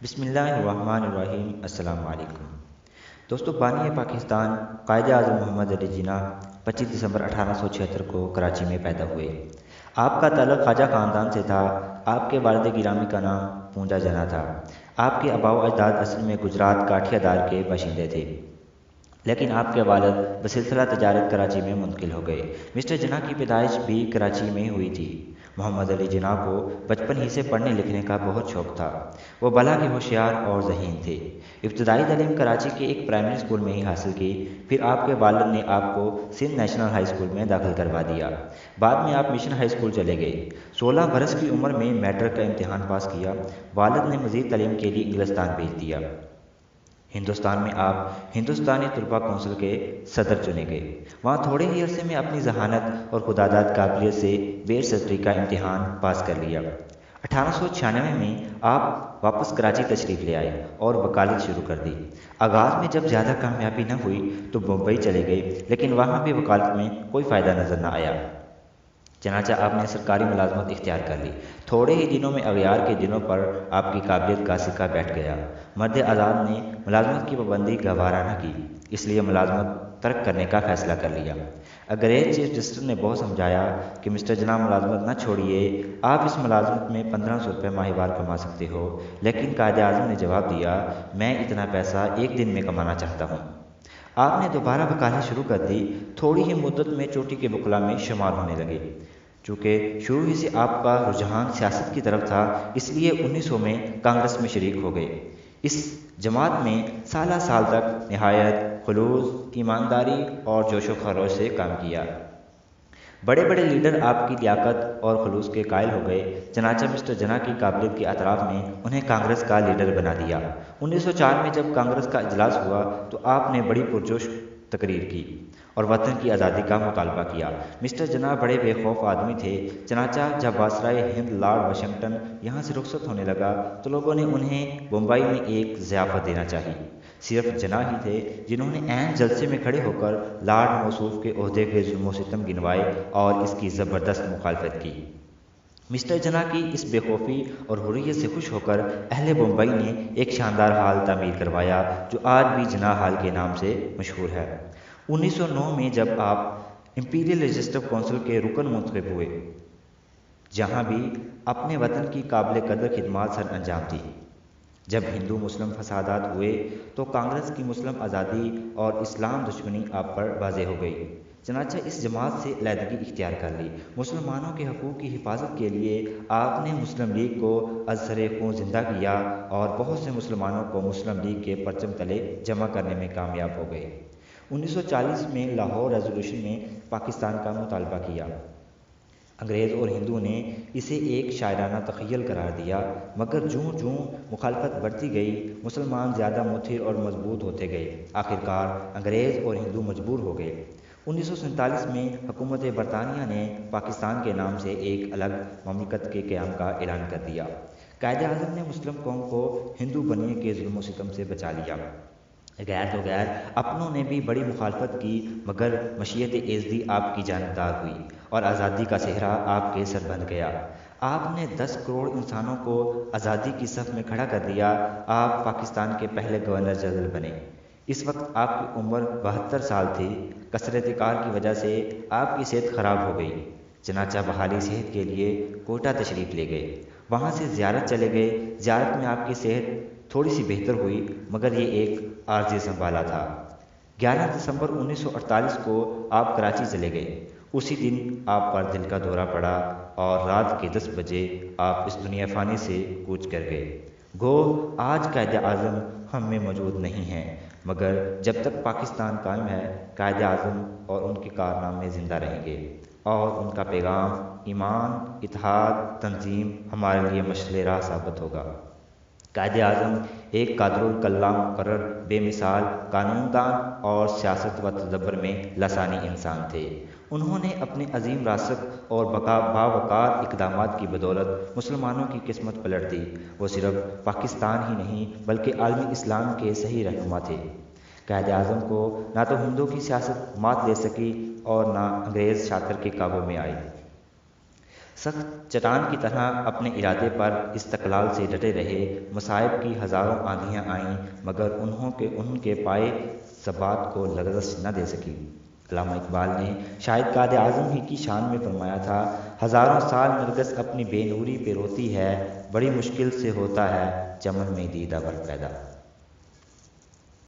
بسم اللہ الرحمن الرحیم۔ السلام علیکم دوستو، بانی پاکستان قائد اعظم محمد علی جناح 25 دسمبر 1876 کو کراچی میں پیدا ہوئے۔ آپ کا تعلق خواجہ خاندان سے تھا۔ آپ کے والد گرامی کا نام پونجا جناح تھا۔ آپ کے آباء و اجداد اصل میں گجرات کاٹھیا دار کے باشندے تھے، لیکن آپ کے والد بسلسلہ تجارت کراچی میں منتقل ہو گئے۔ مسٹر جناح کی پیدائش بھی کراچی میں ہوئی تھی۔ محمد علی جناح کو بچپن ہی سے پڑھنے لکھنے کا بہت شوق تھا۔ وہ بلا کے ہوشیار اور ذہین تھے۔ ابتدائی تعلیم کراچی کے ایک پرائمری اسکول میں ہی حاصل کی، پھر آپ کے والد نے آپ کو سندھ نیشنل ہائی اسکول میں داخل کروا دیا۔ بعد میں آپ مشن ہائی اسکول چلے گئے۔ 16 برس کی عمر میں میٹرک کا امتحان پاس کیا۔ والد نے مزید تعلیم کے لیے انگلستان بھیج دیا۔ ہندوستان میں آپ ہندوستانی طلباء کونسل کے صدر چنے گئے۔ وہاں تھوڑے ہی عرصے میں اپنی ذہانت اور خداداد قابلیت سے بیئرسٹری کا امتحان پاس کر لیا۔ 1896 میں آپ واپس کراچی تشریف لے آئے اور وکالت شروع کر دی۔ آغاز میں جب زیادہ کامیابی نہ ہوئی تو بمبئی چلے گئے، لیکن وہاں بھی وکالت میں کوئی فائدہ نظر نہ آیا۔ چنانچہ آپ نے سرکاری ملازمت اختیار کر لی۔ تھوڑے ہی دنوں میں اغیار کے دنوں پر آپ کی قابلیت کا سکہ بیٹھ گیا۔ مرد آزاد نے ملازمت کی پابندی گوارا نہ کی، اس لیے ملازمت ترک کرنے کا فیصلہ کر لیا۔ انگریز چیف جسٹس نے بہت سمجھایا کہ مسٹر جناح ملازمت نہ چھوڑیے، آپ اس ملازمت میں 1500 روپے ماہوار کما سکتے ہو، لیکن قائد اعظم نے جواب دیا، میں اتنا پیسہ ایک دن میں کمانا چاہتا ہوں۔ آپ نے دوبارہ وکالت شروع کر دی۔ تھوڑی ہی مدت میں چوٹی کے وکلاء میں شمار ہونے لگے۔ چونکہ شروع ہی سے آپ کا رجحان سیاست کی طرف تھا، اس لیے 1900 میں کانگریس میں شریک ہو گئے۔ اس جماعت میں سالہ سال تک نہایت خلوص، ایمانداری اور جوش و خروش سے کام کیا۔ بڑے بڑے لیڈر آپ کی لیاقت اور خلوص کے قائل ہو گئے، چنانچہ مسٹر جناح کی قابلیت کے اعتراف میں انہیں کانگریس کا لیڈر بنا دیا۔ 1904 میں جب کانگریس کا اجلاس ہوا تو آپ نے بڑی پرجوش تقریر کی اور وطن کی آزادی کا مطالبہ کیا۔ مسٹر جناح بڑے بے خوف آدمی تھے، چنانچہ جب وائسرائے ہند لارڈ واشنگٹن یہاں سے رخصت ہونے لگا تو لوگوں نے انہیں بمبئی میں ایک ضیافت دینا چاہی۔ صرف جناح ہی تھے جنہوں نے عین جلسے میں کھڑے ہو کر لارڈ موصوف کے عہدے کے ظلم و ستم گنوائے اور اس کی زبردست مخالفت کی۔ مسٹر جناح کی اس بے خوفی اور حریت سے خوش ہو کر اہل بمبئی نے ایک شاندار ہال تعمیر کروایا جو آج بھی جناح ہال کے نام سے مشہور ہے۔ 1909 میں جب آپ امپیریل لیجسلیٹو کونسل کے رکن منتخب ہوئے، جہاں بھی اپنے وطن کی قابل قدر خدمات سر انجام دی۔ جب ہندو مسلم فسادات ہوئے تو کانگریس کی مسلم آزادی اور اسلام دشمنی آپ پر واضح ہو گئی، چنانچہ اس جماعت سے علیحدگی اختیار کر لی۔ مسلمانوں کے حقوق کی حفاظت کے لیے آپ نے مسلم لیگ کو از سر خون زندہ کیا اور بہت سے مسلمانوں کو مسلم لیگ کے پرچم تلے جمع کرنے میں کامیاب ہو گئے۔ 1940 میں لاہور ریزولوشن میں پاکستان کا مطالبہ کیا۔ انگریز اور ہندو نے اسے ایک شاعرانہ تخیل قرار دیا، مگر جوں جوں مخالفت بڑھتی گئی، مسلمان زیادہ متحر اور مضبوط ہوتے گئے۔ آخرکار انگریز اور ہندو مجبور ہو گئے۔ 1947 میں حکومت برطانیہ نے پاکستان کے نام سے ایک الگ مملکت کے قیام کا اعلان کر دیا۔ قائد اعظم نے مسلم قوم کو ہندو بننے کے ظلم و ستم سے بچا لیا۔ غیر تو غیر اپنوں نے بھی بڑی مخالفت کی، مگر مشیت ایزدی آپ کی جانبدار ہوئی اور آزادی کا صحرا آپ کے سر بندھ گیا۔ آپ نے 10 کروڑ انسانوں کو آزادی کی صف میں کھڑا کر دیا۔ آپ پاکستان کے پہلے گورنر جنرل بنے۔ اس وقت آپ کی عمر 72 سال تھی۔ کثرت کار کی وجہ سے آپ کی صحت خراب ہو گئی، چنانچہ بحالی صحت کے لیے کوئٹہ تشریف لے گئے۔ وہاں سے زیارت چلے گئے۔ زیارت میں آپ کی صحت تھوڑی سی بہتر ہوئی، مگر یہ ایک عارضی سنبھالا تھا۔ 11 دسمبر 1948 کو آپ کراچی چلے گئے۔ اسی دن آپ پر دل کا دورہ پڑا اور رات کے 10 بجے آپ اس دنیا فانی سے کوچ کر گئے۔ گو آج قائد اعظم ہم میں موجود نہیں ہیں، مگر جب تک پاکستان قائم ہے قائد اعظم اور ان کے کارنامے زندہ رہیں گے اور ان کا پیغام ایمان، اتحاد، تنظیم ہمارے لیے مشعل راہ ثابت ہوگا۔ قائد اعظم ایک قادر الکلام، مقرر، بے مثال، قانون دان اور سیاست و تدبر میں لسانی انسان تھے۔ انہوں نے اپنے عظیم راسخ اور باوقار اقدامات کی بدولت مسلمانوں کی قسمت پلٹ دی۔ وہ صرف پاکستان ہی نہیں بلکہ عالمی اسلام کے صحیح رہنما تھے۔ قائد اعظم کو نہ تو ہندوؤں کی سیاست مات دے سکی اور نہ انگریز شاطر کے قابو میں آئی۔ سخت چٹان کی طرح اپنے ارادے پر استقلال سے ڈٹے رہے۔ مصائب کی ہزاروں آندھیاں آئیں مگر ان کے پائے ثبات کو لرزش نہ دے سکی۔ علامہ اقبال نے شاید قائد اعظم ہی کی شان میں فرمایا تھا، ہزاروں سال نرگس اپنی بے نوری پہ روتی ہے، بڑی مشکل سے ہوتا ہے چمن میں دیدہ بر پیدا۔